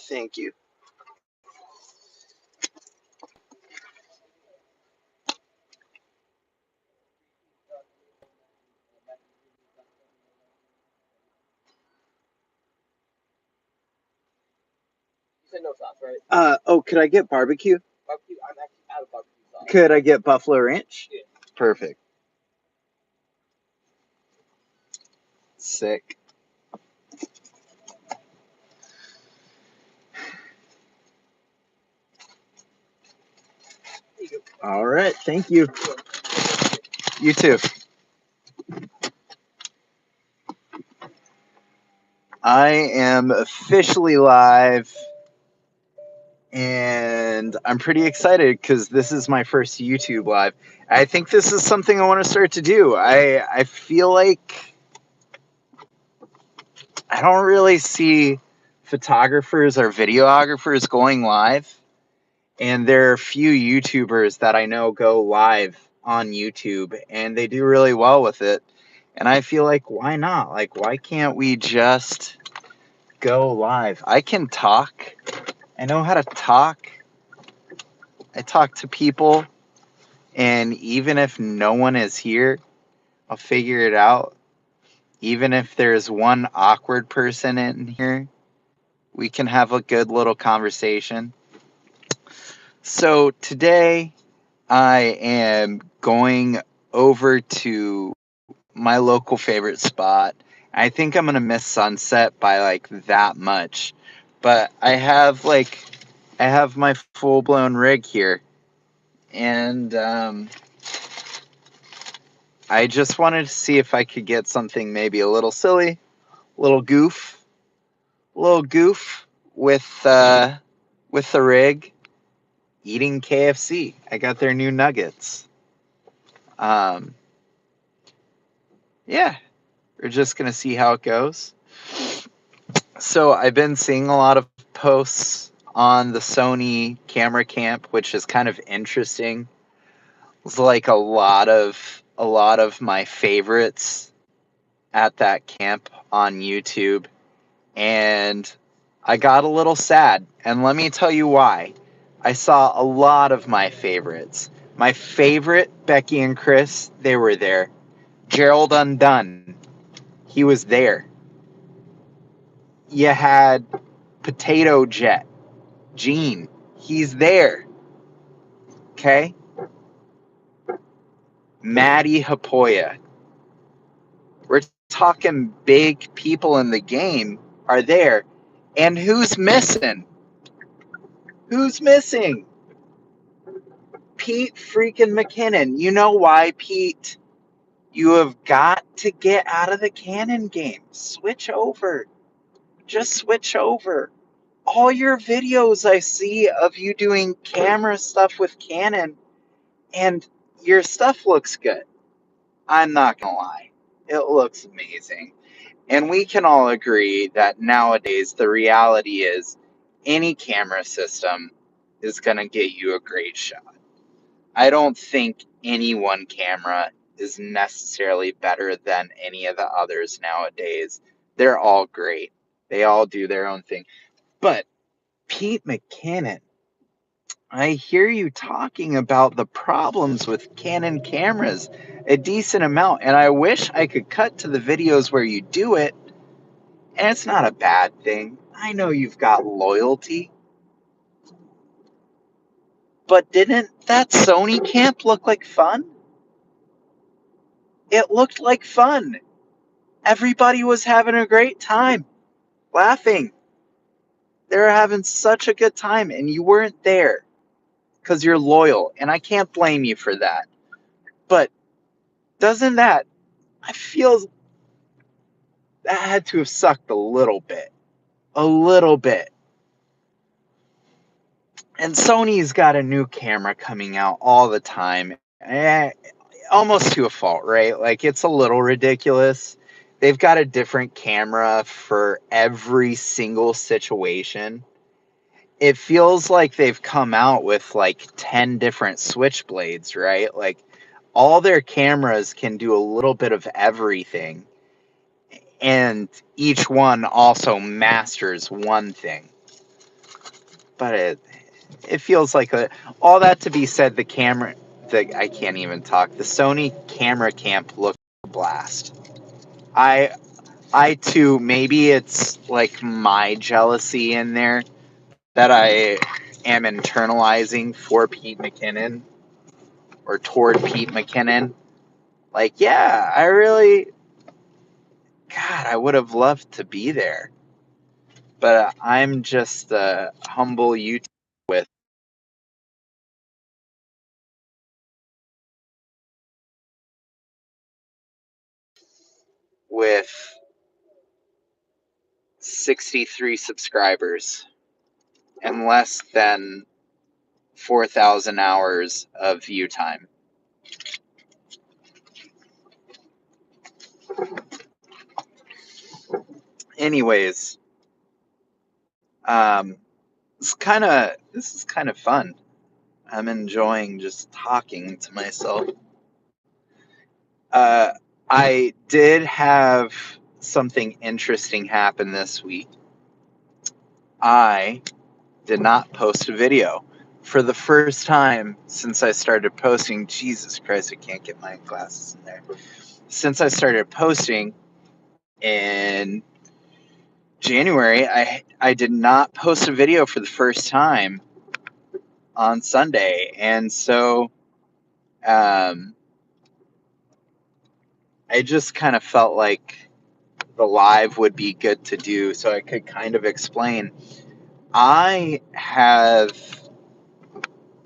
Thank you. You said no sauce, right? Oh, could I get barbecue? Barbecue. I'm actually out of barbecue sauce. Could I get buffalo ranch? Yeah. Perfect. Sick. There you go. All right. Thank you. You too. I am officially live, and I'm pretty excited because this is my first YouTube live. I think this is something I want to start to do. I feel like I don't really see photographers or videographers going live, and there are few YouTubers that I know go live on YouTube, and they do really well with it. And I feel like, why not? Like, why can't we just go live? I can talk. I know how to talk. I talk to people, and even if no one is here, I'll figure it out. Even if there's one awkward person in here, we can have a good little conversation. So today I am going over to my local favorite spot. I think I'm going to miss sunset by like that much. But I have my full-blown rig here, and I just wanted to see if I could get something maybe a little silly, little goof with the rig, eating KFC. I got their new nuggets. Um, yeah, we're just gonna see how it goes. So I've been seeing a lot of posts on the Sony camera camp, which is kind of interesting. It's like a lot of my favorites at that camp on YouTube, and I got a little sad, and let me tell you why. I saw a lot of my favorites. My favorite, Becky and Chris, they were there. Gerald Undone, he was there. You had Potato Jet, Gene, he's there. Okay? Maddie Hapoya. We're talking big people in the game are there. And who's missing? Who's missing? Pete freaking McKinnon. You know why, Pete? You have got to get out of the Canon game. Switch over. Just switch over. All your videos I see of you doing camera stuff with Canon, and your stuff looks good. I'm not gonna lie. It looks amazing. And we can all agree that nowadays the reality is any camera system is gonna get you a great shot. I don't think any one camera is necessarily better than any of the others nowadays. They're all great. They all do their own thing. But Pete McKinnon, I hear you talking about the problems with Canon cameras a decent amount, and I wish I could cut to the videos where you do it, and it's not a bad thing. I know you've got loyalty, but didn't that Sony camp look like fun? It looked like fun. Everybody was having a great time, laughing. They were having such a good time, and you weren't there because you're loyal, and I can't blame you for that. But doesn't that, I feel that had to have sucked a little bit. A little bit. And Sony's got a new camera coming out all the time. Almost to a fault, right? Like, it's a little ridiculous. They've got a different camera for every single situation. It feels like they've come out with like 10 different switchblades, right? Like, all their cameras can do a little bit of everything, and each one also masters one thing. but it feels like all that to be said, I can't even talk. The Sony camera camp looked a blast. I too, maybe it's like my jealousy in there that I am internalizing for Pete McKinnon or toward Pete McKinnon. Like, yeah, I would have loved to be there. But I'm just a humble YouTuber with 63 subscribers and less than 4,000 hours of view time. Anyways, this is kind of fun. I'm enjoying just talking to myself. I did have something interesting happen this week. I did not post a video. For the first time since I started posting, Jesus Christ, I can't get my glasses in there. Since I started posting in January, I did not post a video for the first time on Sunday. And so I just kind of felt like the live would be good to do so I could kind of explain. I have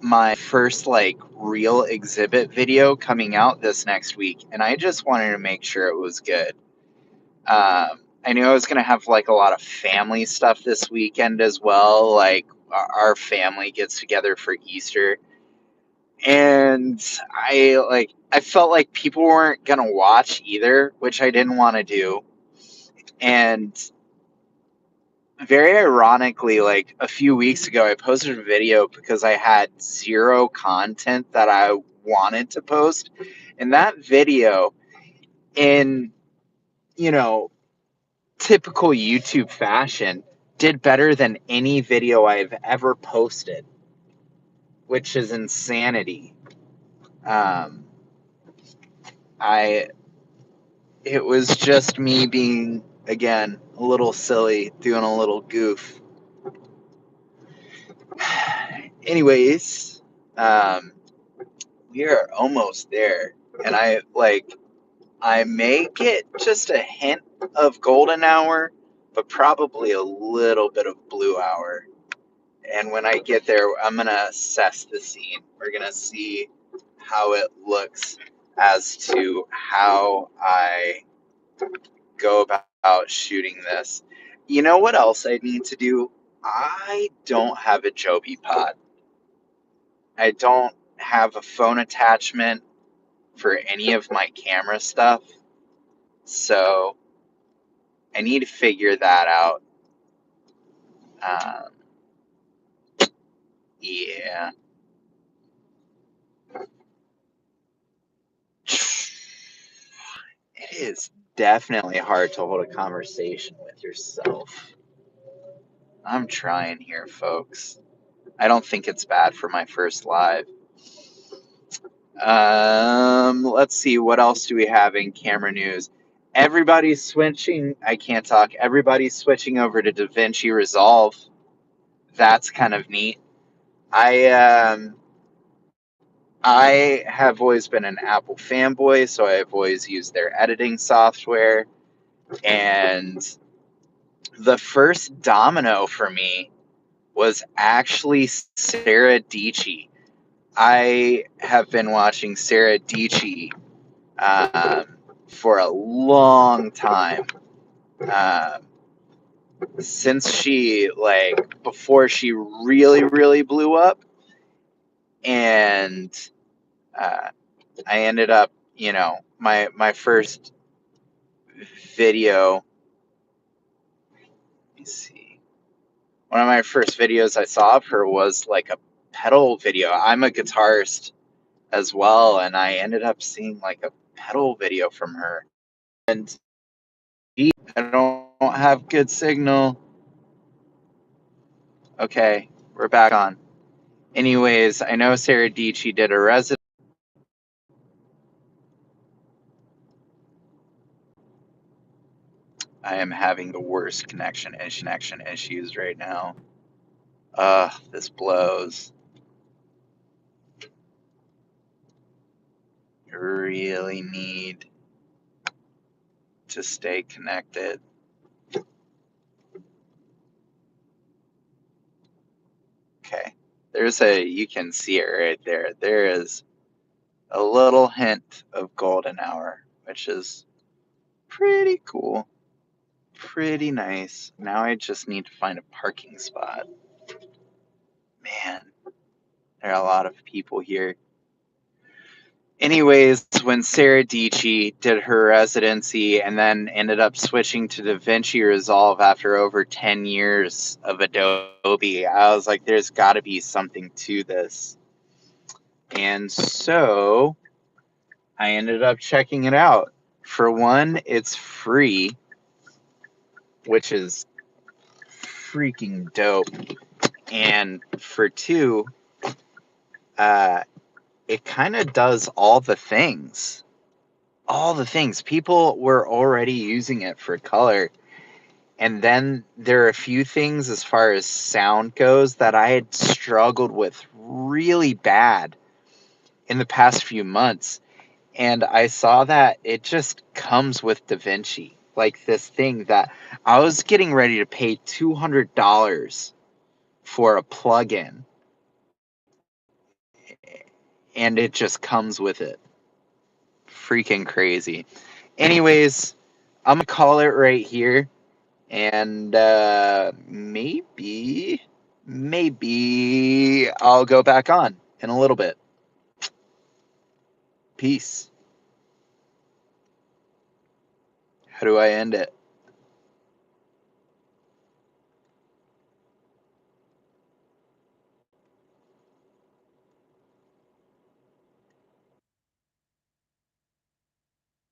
my first like real exhibit video coming out this next week, and I just wanted to make sure it was good. I knew I was going to have like a lot of family stuff this weekend as well. Like our family gets together for Easter, and I felt like people weren't going to watch either, which I didn't want to do. And very ironically, like a few weeks ago, I posted a video because I had zero content that I wanted to post. And that video, in, typical YouTube fashion, did better than any video I've ever posted, which is insanity. It was just me being, again, a little silly, doing a little goof. Anyways, we are almost there, and I may get just a hint of golden hour, but probably a little bit of blue hour. And when I get there, I'm gonna assess the scene. We're gonna see how it looks as to how I go about shooting this. You know what else I need to do? I don't have a Joby Pod. I don't have a phone attachment for any of my camera stuff. So I need to figure that out. Yeah. It is definitely hard to hold a conversation with yourself. I'm trying here, folks. I don't think it's bad for my first live. Let's see, what else do we have in camera news? Everybody's switching. I can't talk. Everybody's switching over to DaVinci Resolve. That's kind of neat. I have always been an Apple fanboy, so I've always used their editing software. And the first domino for me was actually Sarah Dietschy. I have been watching Sarah Dietschy for a long time. Since before she really, really blew up. And I ended up, my first video, let me see. One of my first videos I saw of her was like a pedal video. I'm a guitarist as well, and I ended up seeing like a pedal video from her. And I don't have good signal. Okay. We're back on. Anyways, I know Sarah Dietschy did a resident. I am having the worst connection issues right now. This blows. You really need to stay connected. Okay. You can see it right there. There is a little hint of golden hour, which is pretty cool. Pretty nice. Now I just need to find a parking spot. Man, there are a lot of people here. Anyways, when Sarah Dietschy did her residency and then ended up switching to DaVinci Resolve after over 10 years of Adobe, I was like, there's got to be something to this. And so I ended up checking it out. For one, it's free, which is freaking dope. And for two, it kind of does all the things. All the things. People were already using it for color. And then there are a few things as far as sound goes that I had struggled with really bad in the past few months. And I saw that it just comes with DaVinci. Like this thing that I was getting ready to pay $200 for a plugin. And it just comes with it. Freaking crazy. Anyways, I'm going to call it right here. And maybe I'll go back on in a little bit. Peace. How do I end it?